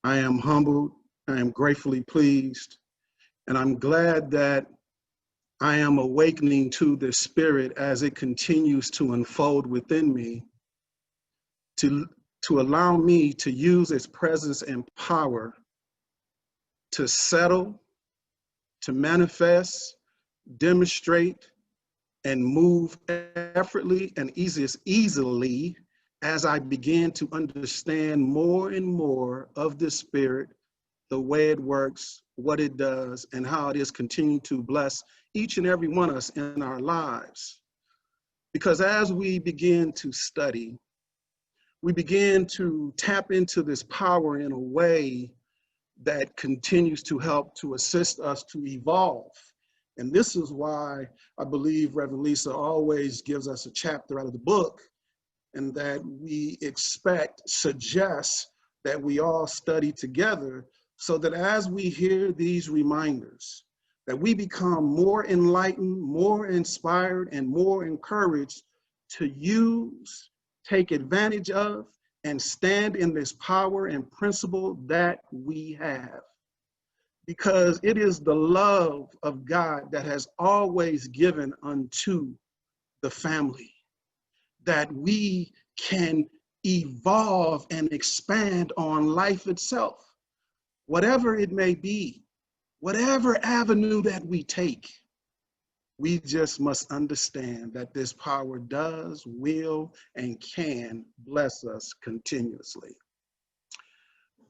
I am humbled, I am gratefully pleased, and I'm glad that I am awakening to the Spirit as it continues to unfold within me to, to allow me to use its presence and power to settle, to manifest, demonstrate, and move effortlessly and easily as I begin to understand more and more of the Spirit, the way it works, what it does, and how it is continuing to bless each and every one of us in our lives. Because as we begin to study, we begin to tap into this power in a way that continues to help to assist us to evolve. And this is why I believe Reverend Lisa always gives us a chapter out of the book, and that we expect, suggests that we all study together, so that as we hear these reminders, that we become more enlightened, more inspired, and more encouraged to use, take advantage of, and stand in this power and principle that we have. Because it is the love of God that has always given unto the family, that we can evolve and expand on life itself, whatever it may be, whatever avenue that we take. We just must understand that this power does, will, and can bless us continuously.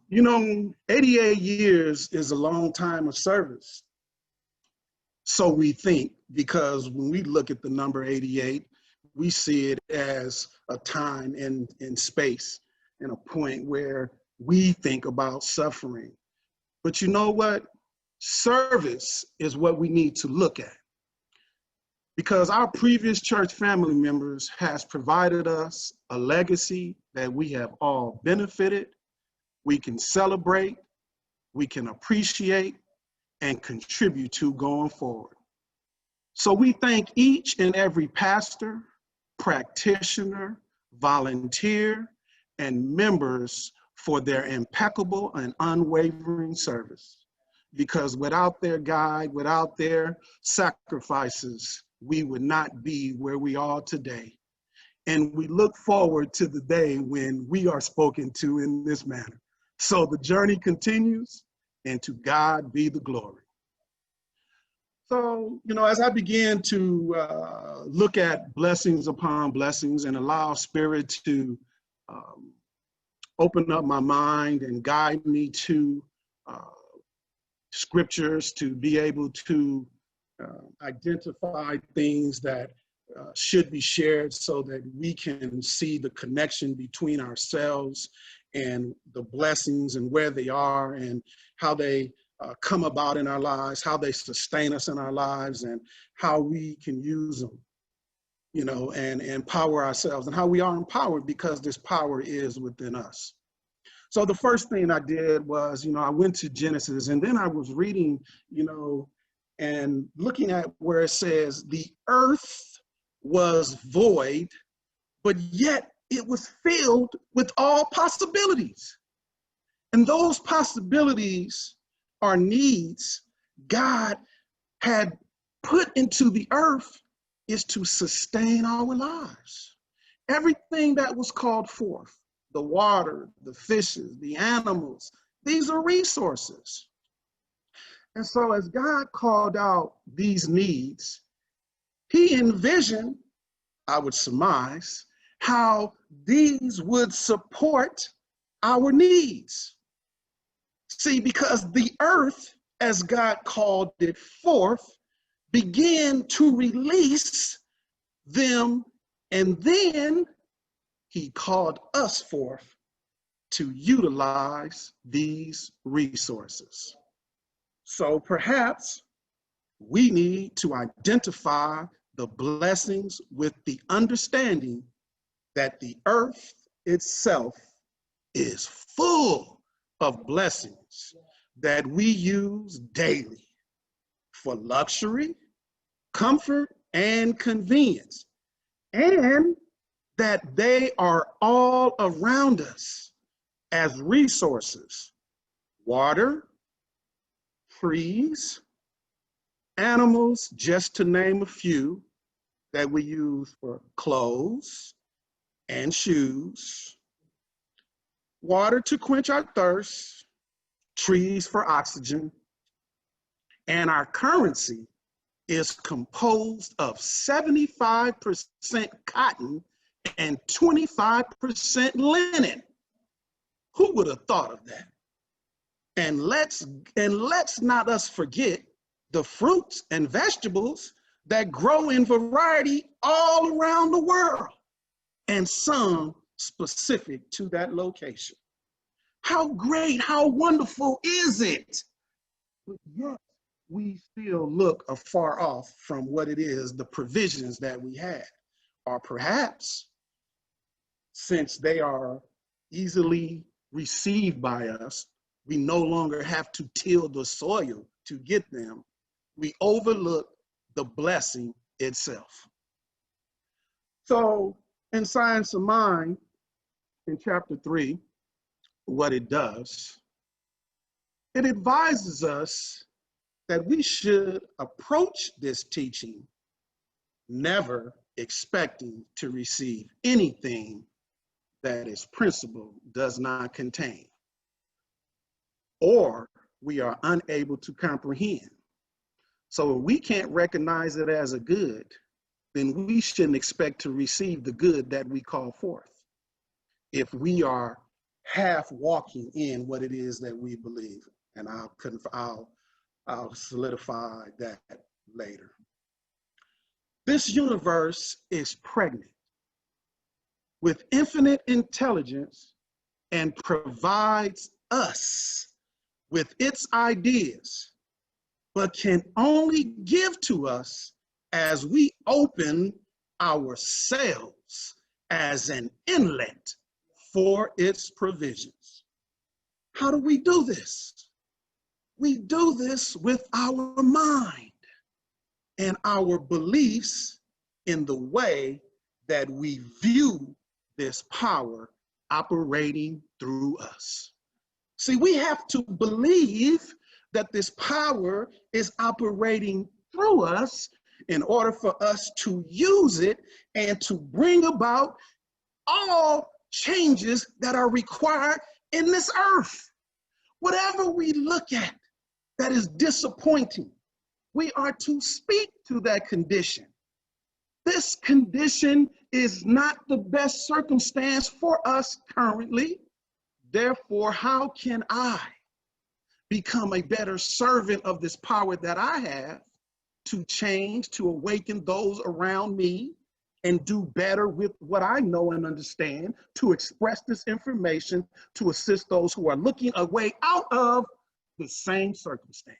You know, 88 years is a long time of service. So we think, because when we look at the number 88, we see it as a time in space and a point where we think about suffering. But you know what? Service is what we need to look at. Because our previous church family members has provided us a legacy that we have all benefited, we can celebrate, we can appreciate, and contribute to going forward. So we thank each and every pastor, practitioner, volunteer, and members for their impeccable and unwavering service. Because without their guide, without their sacrifices, we would not be where we are today. And we look forward to the day when we are spoken to in this manner. So the journey continues, and to God be the glory. So, you know, as I began to look at blessings upon blessings and allow Spirit to open up my mind and guide me to scriptures, to be able to identify things that should be shared so that we can see the connection between ourselves and the blessings and where they are and how they come about in our lives, how they sustain us in our lives, and how we can use them, you know, and empower ourselves, and how we are empowered because this power is within us. So the first thing I did was, you know, I went to Genesis, and then I was reading, you know, and looking at where it says the earth was void, but yet it was filled with all possibilities. And those possibilities are needs God had put into the earth is to sustain our lives. Everything that was called forth, the water, the fishes, the animals, these are resources. And so as God called out these needs, he envisioned, I would surmise, how these would support our needs. See, because the earth, as God called it forth, began to release them, and then he called us forth to utilize these resources. So perhaps we need to identify the blessings with the understanding that the earth itself is full of blessings that we use daily for luxury, comfort, and convenience, and that they are all around us as resources water, trees, animals, just to name a few that we use for clothes and shoes, water to quench our thirst, trees for oxygen, and our currency is composed of 75% cotton and 25% linen. Who would have thought of that? And let's not us forget the fruits and vegetables that grow in variety all around the world, and some specific to that location. How great, how wonderful is it? But yet we still look afar off from what it is, the provisions that we had. Or perhaps, since they are easily received by us, we no longer have to till the soil to get them. We overlook the blessing itself. So in Science of Mind, in chapter 3, what it does, it advises us that we should approach this teaching never expecting to receive anything that its principle does not contain, or we are unable to comprehend. So if we can't recognize it as a good, then we shouldn't expect to receive the good that we call forth, if we are half walking in what it is that we believe. And I'll solidify that later. This universe is pregnant with infinite intelligence and provides us with its ideas, but can only give to us as we open ourselves as an inlet for its provisions. How do we do this? We do this with our mind and our beliefs in the way that we view this power operating through us. See, we have to believe that this power is operating through us in order for us to use it and to bring about all changes that are required in this earth. Whatever we look at that is disappointing, we are to speak to that condition. This condition is not the best circumstance for us currently. Therefore, how can I become a better servant of this power that I have to change, to awaken those around me, and do better with what I know and understand, to express this information, to assist those who are looking a way out of the same circumstance?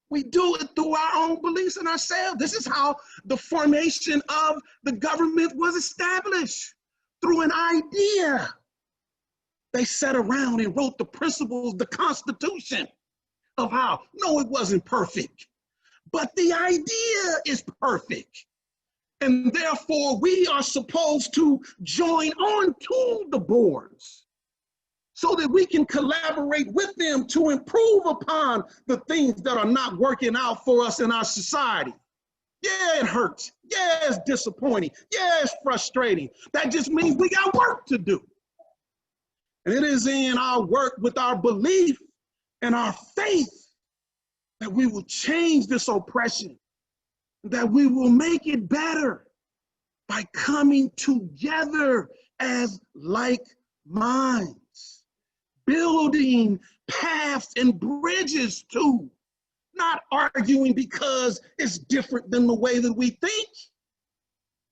We do it through our own beliefs in ourselves. This is how the formation of the government was established, through an idea. They sat around and wrote the principles, the Constitution, of how, no, it wasn't perfect, but the idea is perfect. And therefore, we are supposed to join on to the boards so that we can collaborate with them to improve upon the things that are not working out for us in our society. Yeah, it hurts. Yeah, it's disappointing. Yeah, it's frustrating. That just means we got work to do. And it is in our work with our belief and our faith that we will change this oppression, that we will make it better by coming together as like minds, building paths and bridges to, not arguing because it's different than the way that we think,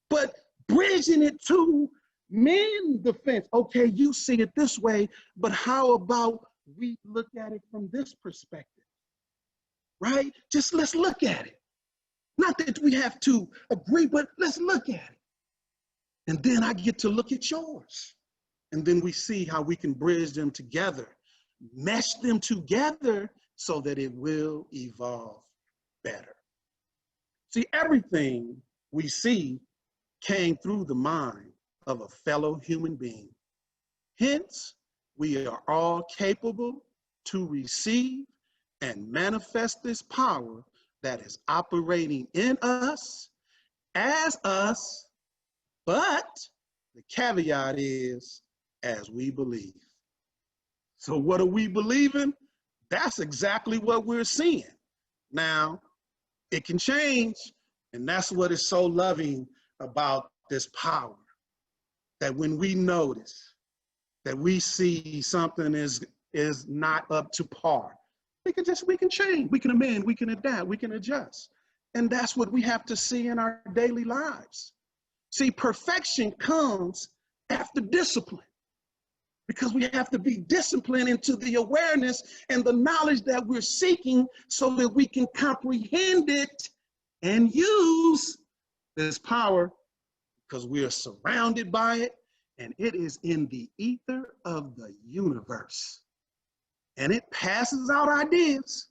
but bridging it to mend the fence. Okay, you see it this way, but how about we look at it from this perspective, right? Just let's look at it. Not that we have to agree, but let's look at it. And then I get to look at yours. And then we see how we can bridge them together, mesh them together so that it will evolve better. See, everything we see came through the mind of a fellow human being. Hence, we are all capable to receive and manifest this power that is operating in us, as us, but the caveat is as we believe. So what are we believing? That's exactly what we're seeing. Now, it can change, and that's what is so loving about this power, that when we notice that we see something is not up to par, we can change, we can amend, we can adapt, we can adjust. And that's what we have to see in our daily lives. See, perfection comes after discipline, because we have to be disciplined into the awareness and the knowledge that we're seeking so that we can comprehend it and use this power, because we are surrounded by it, and it is in the ether of the universe. And it passes out ideas.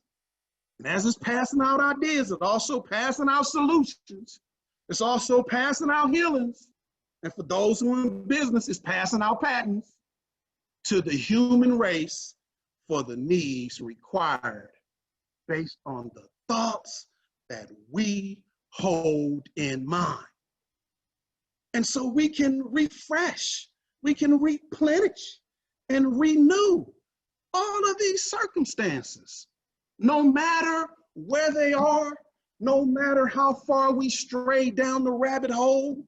And as it's passing out ideas, it's also passing out solutions. It's also passing out healings. And for those who are in business, it's passing out patents to the human race for the needs required based on the thoughts that we hold in mind. And so we can refresh, we can replenish and renew all of these circumstances, no matter where they are, no matter how far we stray down the rabbit hole,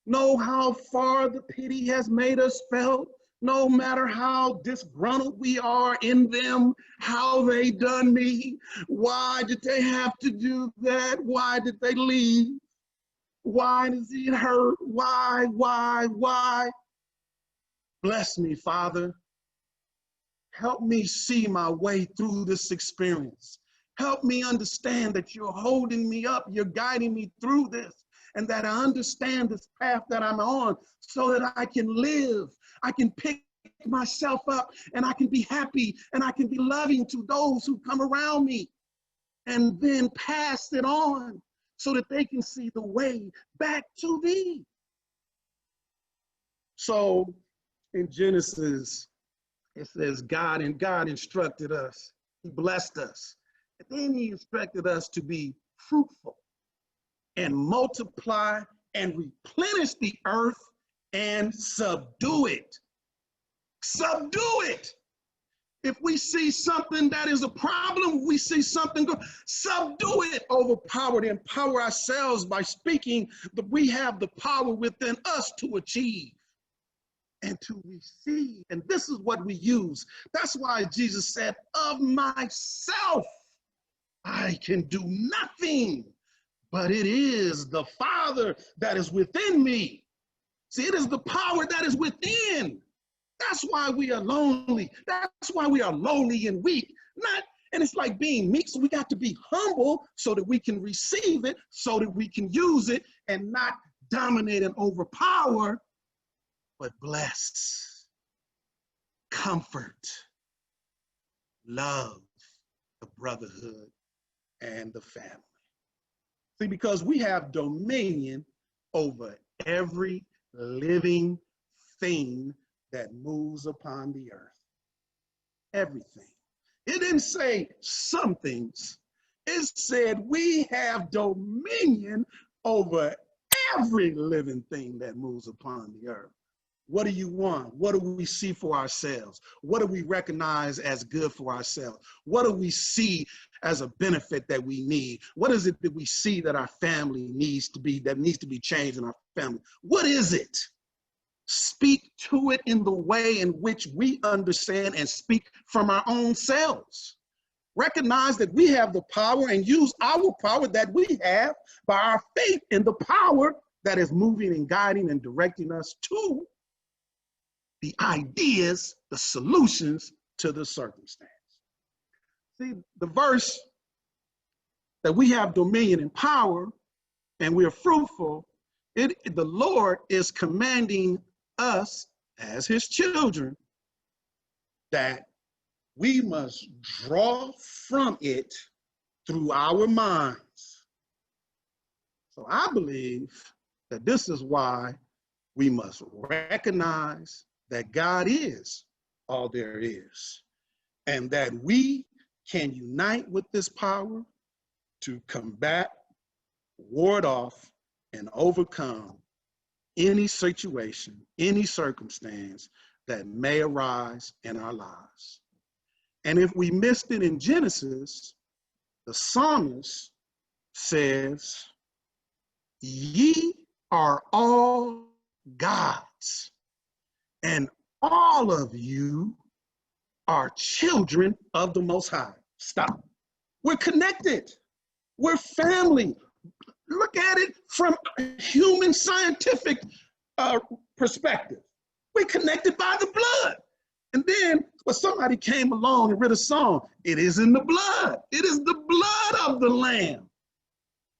no how far the pity has made us felt, no matter how disgruntled we are in them, how they done me, why did they have to do that, why did they leave, why does it hurt, why? Bless me, Father. Help me see my way through this experience. Help me understand that you're holding me up, you're guiding me through this, and that I understand this path that I'm on so that I can live, I can pick myself up, and I can be happy, and I can be loving to those who come around me, and then pass it on so that they can see the way back to thee. So in Genesis, it says God instructed us, he blessed us, and then he instructed us to be fruitful and multiply and replenish the earth and subdue it. Subdue it. If we see something that is a problem, we see something good, subdue it, overpower it, empower ourselves by speaking that we have the power within us to achieve and to receive. And this is what we use. That's why Jesus said, of myself, I can do nothing, but it is the Father that is within me. See, it is the power that is within. That's why we are lonely. That's why we are lowly and weak. And it's like being meek, so we got to be humble so that we can receive it, so that we can use it and not dominate and overpower, but bless, comfort, love, the brotherhood, and the family. See, because we have dominion over every living thing that moves upon the earth. Everything. It didn't say some things. It said we have dominion over every living thing that moves upon the earth. What do you want? What do we see for ourselves? What do we recognize as good for ourselves? What do we see as a benefit that we need? What is it that we see that our family needs to be, that needs to be changed in our family? What is it? Speak to it in the way in which we understand and speak from our own selves. Recognize that we have the power and use our power that we have by our faith in the power that is moving and guiding and directing us to the ideas, the solutions to the circumstance. See, the verse that we have dominion and power and we are fruitful, the Lord is commanding us as his children that we must draw from it through our minds. So I believe that this is why we must recognize that God is all there is. and that we can unite with this power to combat, ward off, and overcome any situation, any circumstance that may arise in our lives. And if we missed it in Genesis, the psalmist says, ye are all gods, and all of you are children of the Most High. Stop. We're connected. We're family. Look at it from a human scientific perspective. We're connected by the blood. And then when somebody came along and wrote a song, it is in the blood. It is the blood of the Lamb.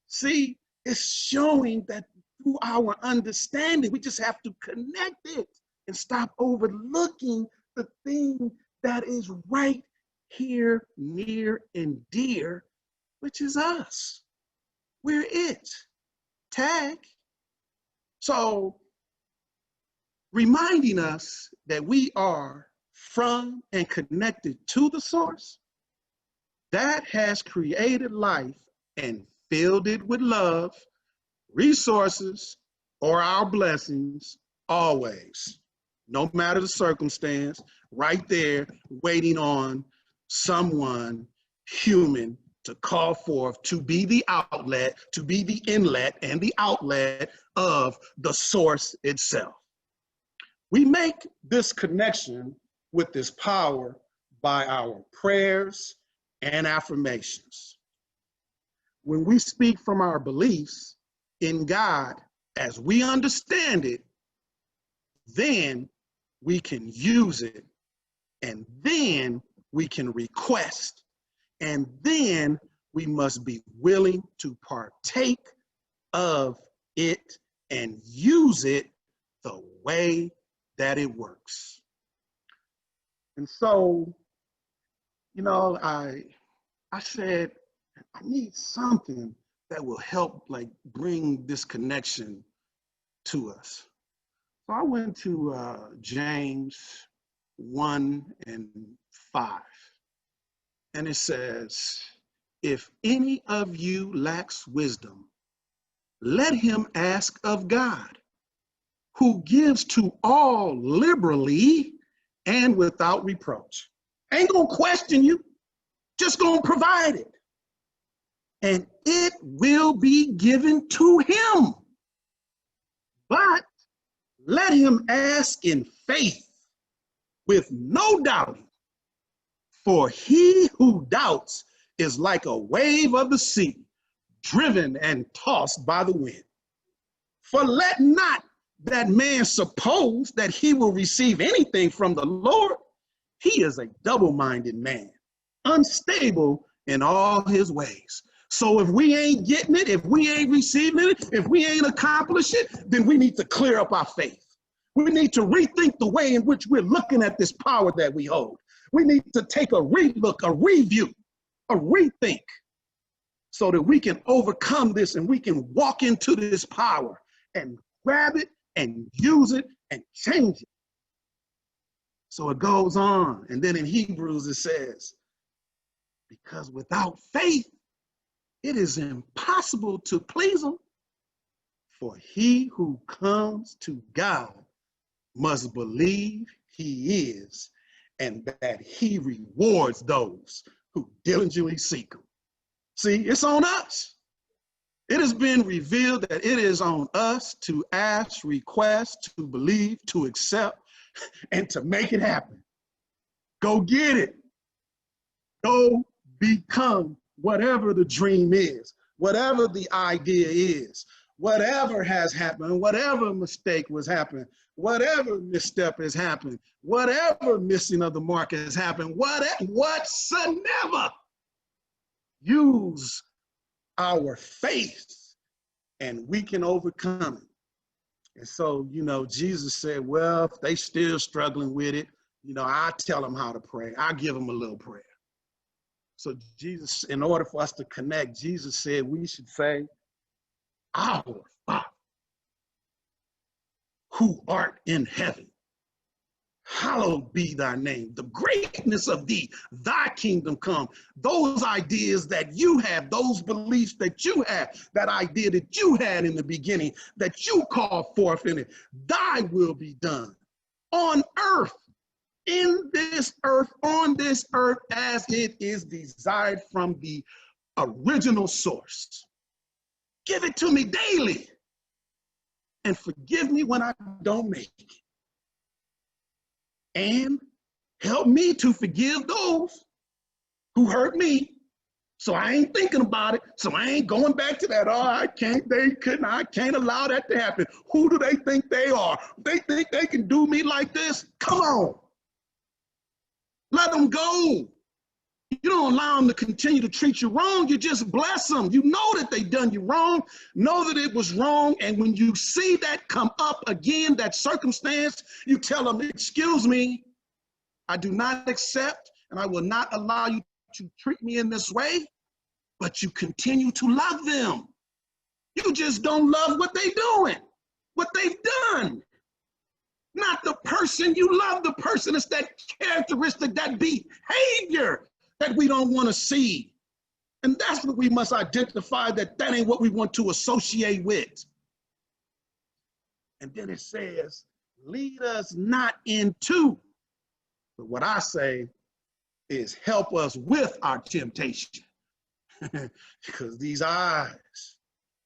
See, it's showing that through our understanding, we just have to connect it and stop overlooking the thing that is right here, near and dear, which is us. We're it. Tag. So, reminding us that we are from and connected to the source that has created life and filled it with love, resources, or our blessings always, no matter the circumstance, right there waiting on someone human to call forth to be the outlet, to be the inlet and the outlet of the source itself. We make this connection with this power by our prayers and affirmations. When we speak from our beliefs in God as we understand it, then we can use it, and then we can request, and then we must be willing to partake of it and use it the way that it works. And so, you know, I said, I need something that will help like bring this connection to us. So I went to James 1:5, and it says, if any of you lacks wisdom, let him ask of God, who gives to all liberally and without reproach. Ain't gonna question you, just gonna provide it. And it will be given to him. But let him ask in faith with no doubting. For he who doubts is like a wave of the sea, driven and tossed by the wind. For let not that man suppose that he will receive anything from the Lord. He is a double-minded man, unstable in all his ways. So if we ain't getting it, if we ain't receiving it, if we ain't accomplishing it, then we need to clear up our faith. We need to rethink the way in which we're looking at this power that we hold. We need to take a relook, a review, a rethink, so that we can overcome this and we can walk into this power and grab it and use it and change it. So it goes on. And then in Hebrews it says, because without faith, it is impossible to please him. For he who comes to God must believe he is, and that he rewards those who diligently seek him. See, it's on us. It has been revealed that it is on us to ask, request, to believe, to accept, and to make it happen. Go get it. Go become whatever the dream is, whatever the idea is, whatever has happened, whatever mistake was happening, whatever misstep has happened, whatever missing of the mark has happened, whatsoever. Use our faith and we can overcome it. And so, you know, Jesus said, well, if they still struggling with it, you know, I tell them how to pray. I give them a little prayer. So Jesus, in order for us to connect, Jesus said we should say, our Father, who art in heaven, Hallowed be thy name. The greatness of thee, thy kingdom come. Those ideas that you have, those beliefs that you have, that idea that you had in the beginning, that you called forth in it, thy will be done on earth, in this earth, on this earth, as it is desired from the original source. Give it to me daily and forgive me when I don't make it. And help me to forgive those who hurt me. So I ain't thinking about it. So I ain't going back to that. Oh, I can't allow that to happen. Who do they think they are? They think they can do me like this? Come on. Let them go. You don't allow them to continue to treat you wrong. You just bless them. You know that they done you wrong. Know that it was wrong. And when you see that come up again, that circumstance, you tell them, excuse me, I do not accept and I will not allow you to treat me in this way, but you continue to love them. You just don't love what they're doing, what they've done. Not the person. You love the person. It's that characteristic, that behavior that we don't want to see. And that's what we must identify, that ain't what we want to associate with. And then it says, lead us not into, but what I say is help us with our temptation. Because these eyes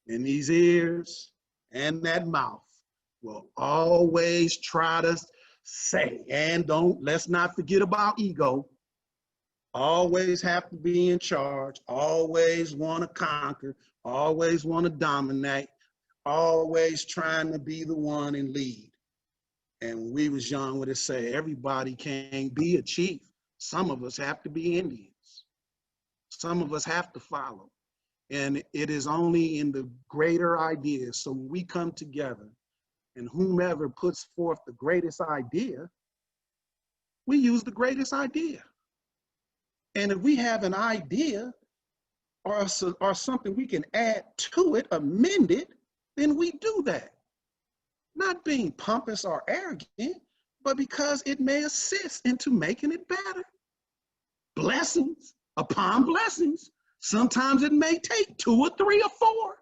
and these ears and that mouth will always try to say, and let's not forget about ego. Always have to be in charge, always want to conquer, always want to dominate, always trying to be the one and lead. And when we was young, what it say, everybody can't be a chief. Some of us have to be Indians. Some of us have to follow. And it is only in the greater ideas. So when we come together and whomever puts forth the greatest idea, we use the greatest idea. And if we have an idea or something we can add to it, amend it, then we do that. Not being pompous or arrogant, but because it may assist into making it better. Blessings upon blessings. Sometimes it may take 2 or 3 or 4,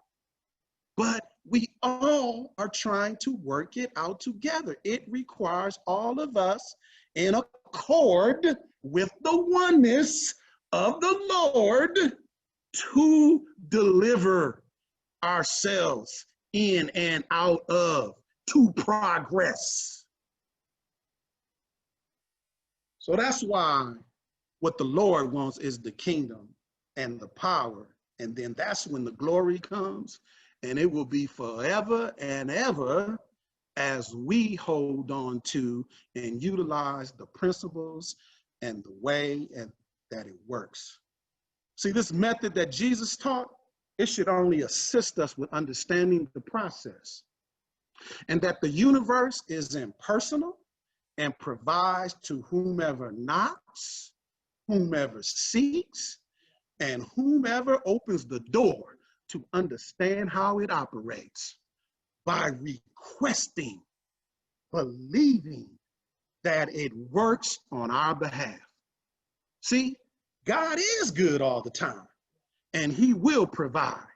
but we all are trying to work it out together. It requires all of us in accord with the oneness of the Lord to deliver ourselves in and out of, to progress. So that's why what the Lord wants is the kingdom and the power. And then that's when the glory comes, and it will be forever and ever as we hold on to and utilize the principles and the way that it works. See, this method that Jesus taught, it should only assist us with understanding the process, and that the universe is impersonal and provides to whomever knocks, whomever seeks, and whomever opens the door to understand how it operates by requesting, believing that it works on our behalf. See, God is good all the time, and he will provide,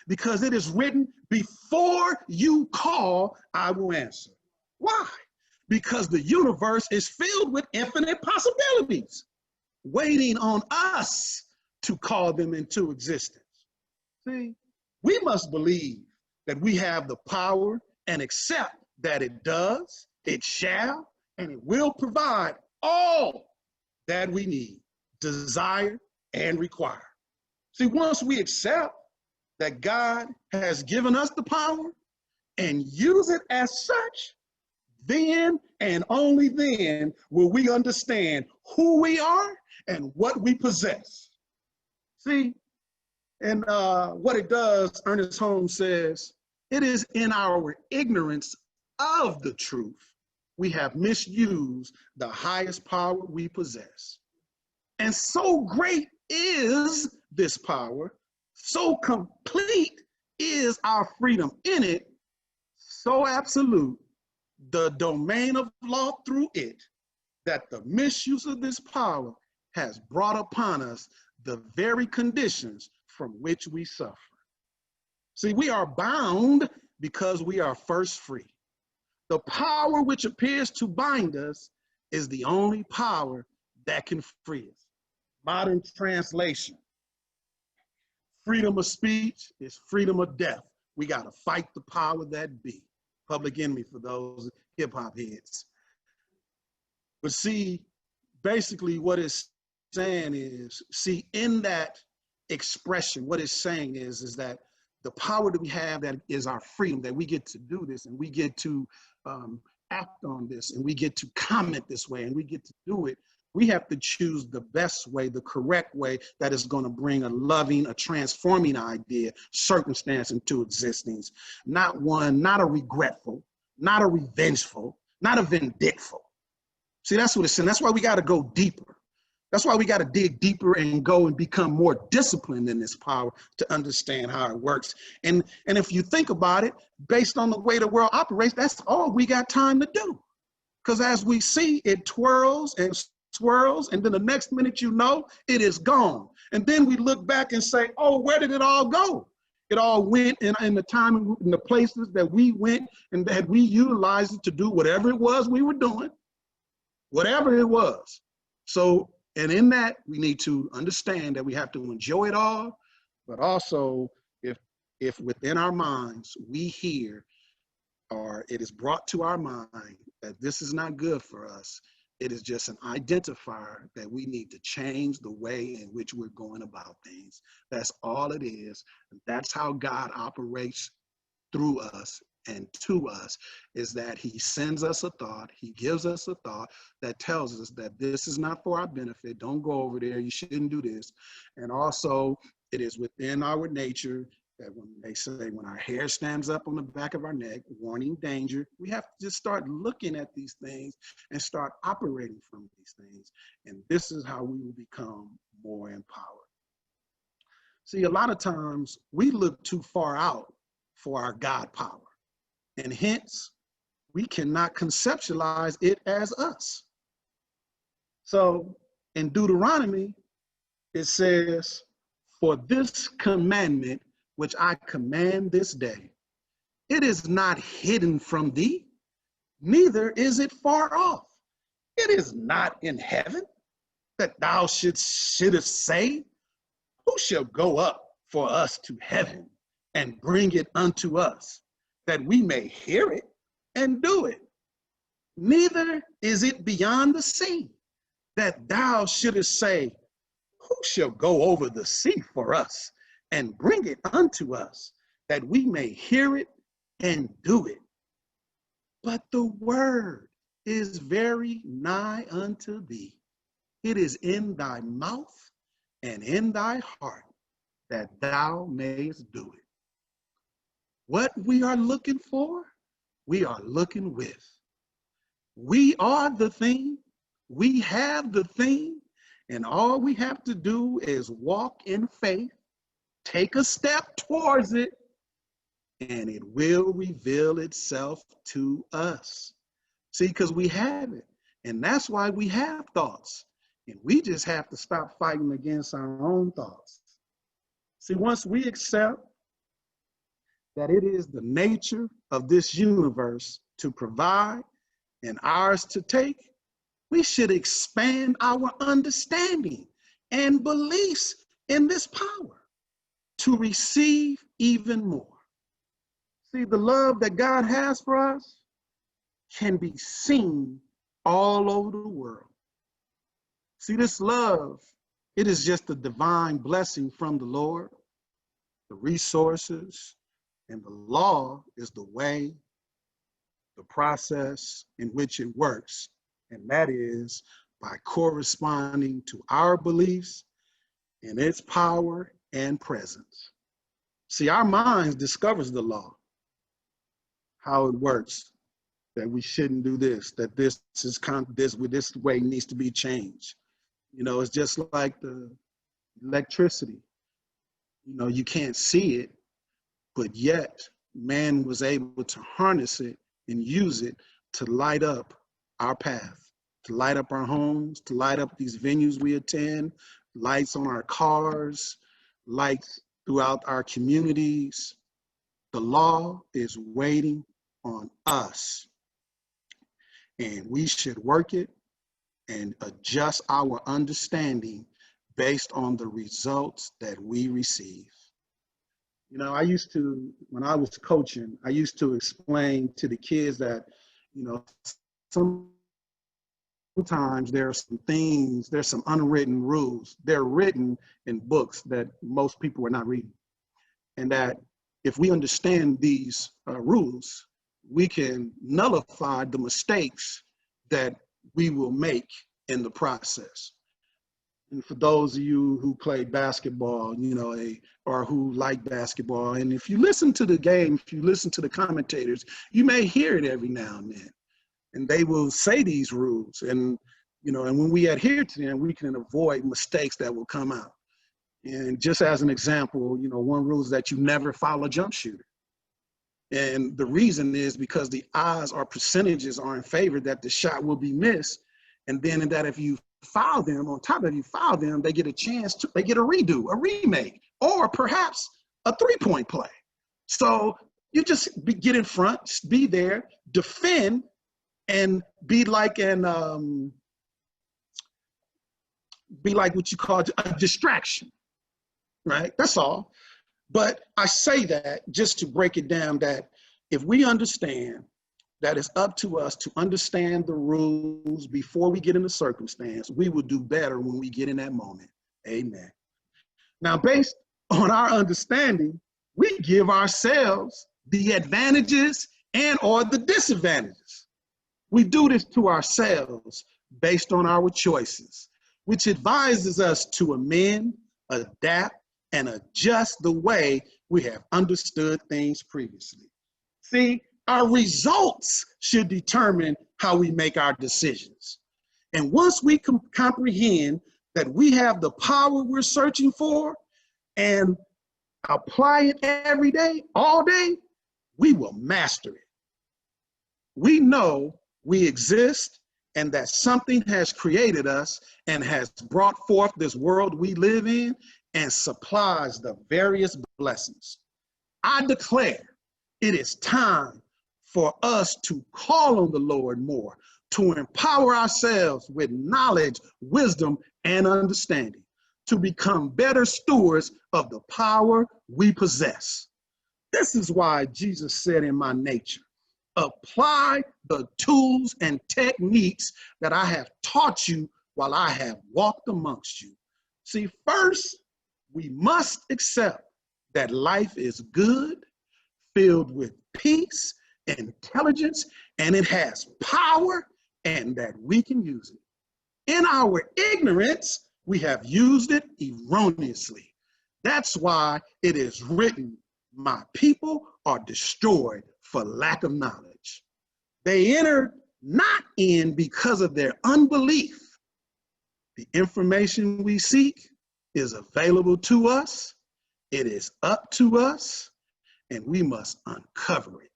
because it is written, before you call, I will answer. Why? Because the universe is filled with infinite possibilities, waiting on us to call them into existence. See, we must believe that we have the power and accept that it does, it shall, and it will provide all that we need, desire, and require. See, once we accept that God has given us the power and use it as such, then and only then will we understand who we are and what we possess. See, and what it does, Ernest Holmes says, it is in our ignorance of the truth we have misused the highest power we possess. And so great is this power, so complete is our freedom in it, so absolute the domain of law through it, that the misuse of this power has brought upon us the very conditions from which we suffer. See, we are bound because we are first free. The power which appears to bind us is the only power that can free us. Modern translation: freedom of speech is freedom of death. We got to fight the power that be. Public Enemy for those hip hop heads. But see, basically what it's saying is, see, in that expression, what it's saying is that the power that we have, that is our freedom, that we get to do this, and we get to act on this, and we get to comment this way, and we get to do it. We have to choose the best way, the correct way, that is going to bring a loving, a transforming idea, circumstance into existence. Not one, not a regretful, not a revengeful, not a vindictful. See, that's what it's saying. That's why we got to go deeper. That's why we got to dig deeper and go and become more disciplined in this power to understand how it works. And if you think about it, based on the way the world operates, that's all we got time to do. Because as we see, it twirls and swirls, and then the next minute you know, it is gone. And then we look back and say, oh, where did it all go? It all went in the time and the places that we went and that we utilized it to do whatever it was we were doing, whatever it was. So, and in that, we need to understand that we have to enjoy it all, but also if within our minds we hear, or it is brought to our mind that this is not good for us, it is just an identifier that we need to change the way in which we're going about things. That's all it is. That's how God operates through us and to us, is that he sends us a thought, he gives us a thought that tells us that this is not for our benefit, don't go over there, you shouldn't do this. And also, it is within our nature that when they say, when our hair stands up on the back of our neck, warning danger, we have to just start looking at these things and start operating from these things. And this is how we will become more empowered. See, a lot of times we look too far out for our God power. And hence, we cannot conceptualize it as us. So in Deuteronomy, it says, for this commandment, which I command this day, it is not hidden from thee, neither is it far off. It is not in heaven, that thou shouldest say, who shall go up for us to heaven and bring it unto us, that we may hear it and do it? Neither is it beyond the sea, that thou shouldest say, who shall go over the sea for us and bring it unto us, that we may hear it and do it? But the word is very nigh unto thee. It is in thy mouth and in thy heart, that thou mayest do it. What we are looking for, we are looking with. We are the thing, we have the thing, and all we have to do is walk in faith, take a step towards it, and it will reveal itself to us. See, because we have it, and that's why we have thoughts, and we just have to stop fighting against our own thoughts. See, once we accept that it is the nature of this universe to provide and ours to take, we should expand our understanding and beliefs in this power to receive even more. See, the love that God has for us can be seen all over the world. See, this love, it is just a divine blessing from the Lord. The resources and the law is the way, the process in which it works. And that is by corresponding to our beliefs in its power and presence. See, our minds discovers the law, how it works, that we shouldn't do this, that this way needs to be changed. You know, it's just like the electricity. You know, you can't see it, but yet man was able to harness it and use it to light up our path, to light up our homes, to light up these venues we attend, lights on our cars, lights throughout our communities. The law is waiting on us, and we should work it and adjust our understanding based on the results that we receive. You know, I used to, when I was coaching, I used to explain to the kids that, you know, sometimes there are some things, there's some unwritten rules. They're written in books that most people are not reading. And that if we understand these rules, we can nullify the mistakes that we will make in the process. And for those of you who play basketball, you know, or who like basketball, and if you listen to the game, if you listen to the commentators, you may hear it every now and then. And they will say these rules, and you know, and when we adhere to them, we can avoid mistakes that will come out. And just as an example, you know, one rule is that you never foul a jump shooter. And the reason is because the odds or percentages are in favor that the shot will be missed. And then in that if you foul them, on top of you foul them, they get a chance to, they get a redo, a remake, or perhaps a three-point play. So you just get in front, be there, defend, and be like what you call a distraction, right? That's all. But I say that just to break it down, that if we understand that it's up to us to understand the rules before we get in the circumstance, we will do better when we get in that moment. Amen. Now, based on our understanding, we give ourselves the advantages and or the disadvantages. We do this to ourselves based on our choices, which advises us to amend, adapt, and adjust the way we have understood things previously. See, our results should determine how we make our decisions. And once we comprehend that we have the power we're searching for and apply it every day, all day, we will master it. We know we exist and that something has created us and has brought forth this world we live in and supplies the various blessings. I declare it is time for us to call on the Lord more, to empower ourselves with knowledge, wisdom, and understanding, to become better stewards of the power we possess. This is why Jesus said in my nature, apply the tools and techniques that I have taught you while I have walked amongst you. See, first, we must accept that life is good, filled with peace, intelligence, and it has power, and that we can use it. In our ignorance, we have used it erroneously. That's why it is written, my people are destroyed for lack of knowledge. They entered not in because of their unbelief. The information we seek is available to us. It is up to us, and we must uncover it.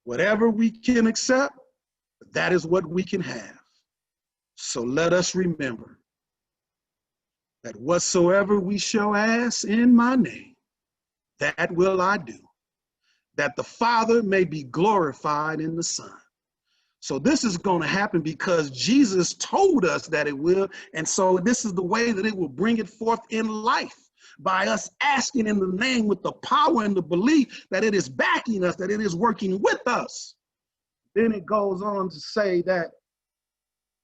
Whatever we can accept, that is what we can have. So let us remember that whatsoever we shall ask in my name, that will I do, that the Father may be glorified in the Son. So this is going to happen because Jesus told us that it will, and so this is the way that it will bring it forth in life, by us asking in the name with the power and the belief that it is backing us, that it is working with us. Then it goes on to say that,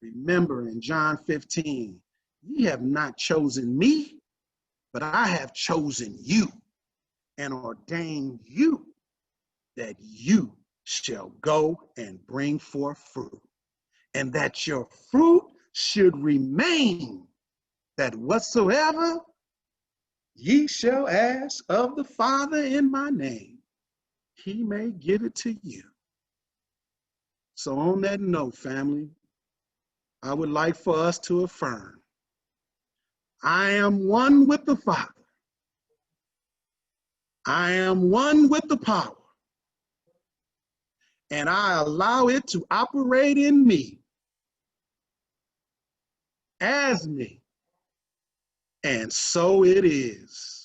remember in John 15, ye have not chosen me, but I have chosen you and ordained you that you shall go and bring forth fruit, and that your fruit should remain, that whatsoever ye shall ask of the Father in my name, he may give it to you. So on that note, family, I would like for us to affirm, I am one with the Father. I am one with the power. And I allow it to operate in me as me. And so it is.